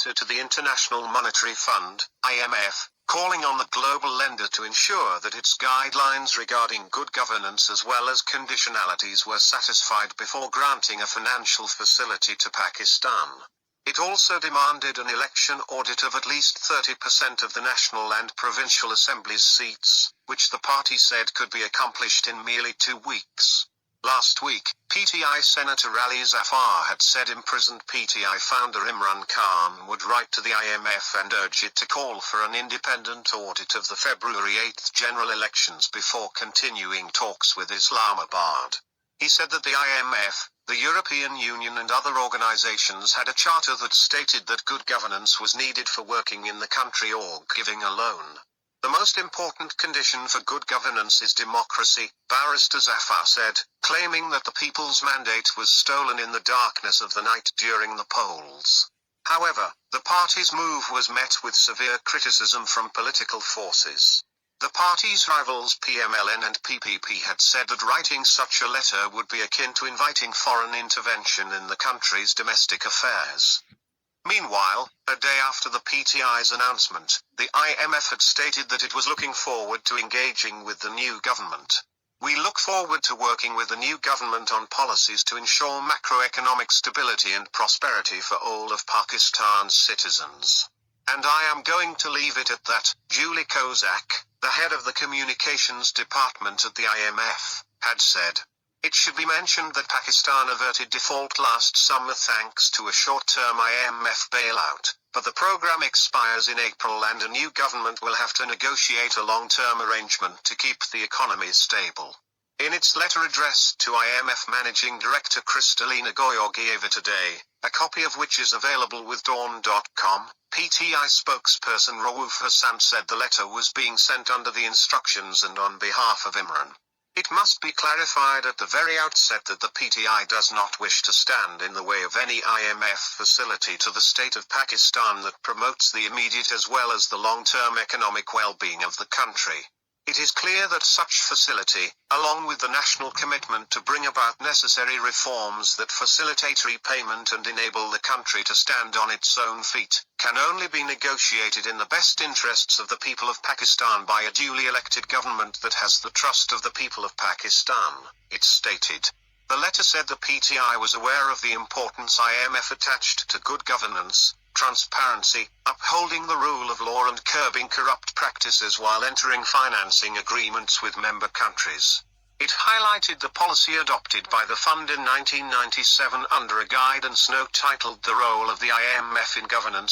letter to the International Monetary Fund, IMF, calling on the global lender to ensure that its guidelines regarding good governance as well as conditionalities were satisfied before granting a financial facility to Pakistan. It also demanded an election audit of at least 30% of the national and provincial assemblies' seats, which the party said could be accomplished in merely 2 weeks. Last week, PTI Senator Ali Zafar had said imprisoned PTI founder Imran Khan would write to the IMF and urge it to call for an independent audit of the February 8 general elections before continuing talks with Islamabad. He said that the IMF, the European Union and other organizations had a charter that stated that good governance was needed for working in the country or giving a loan. The most important condition for good governance is democracy, Barrister Zafar said, claiming that the people's mandate was stolen in the darkness of the night during the polls. However, the party's move was met with severe criticism from political forces. The party's rivals PMLN and PPP had said that writing such a letter would be akin to inviting foreign intervention in the country's domestic affairs. Meanwhile, a day after the PTI's announcement, the IMF had stated that it was looking forward to engaging with the new government. "We look forward to working with the new government on policies to ensure macroeconomic stability and prosperity for all of Pakistan's citizens. And I am going to leave it at that," Julie Kozak, the head of the communications department at the IMF, had said. It should be mentioned that Pakistan averted default last summer thanks to a short-term IMF bailout, but the program expires in April and a new government will have to negotiate a long-term arrangement to keep the economy stable. In its letter addressed to IMF Managing Director Kristalina Georgieva today, a copy of which is available with Dawn.com, PTI spokesperson Rauf Hassan said the letter was being sent under the instructions and on behalf of Imran. It must be clarified at the very outset that the PTI does not wish to stand in the way of any IMF facility to the state of Pakistan that promotes the immediate as well as the long-term economic well-being of the country. It is clear that such facility, along with the national commitment to bring about necessary reforms that facilitate repayment and enable the country to stand on its own feet, can only be negotiated in the best interests of the people of Pakistan by a duly elected government that has the trust of the people of Pakistan, it stated. The letter said the PTI was aware of the importance IMF attached to good governance, transparency, upholding the rule of law and curbing corrupt practices while entering financing agreements with member countries. It highlighted the policy adopted by the fund in 1997 under a guidance note titled "The Role of the IMF in Governance."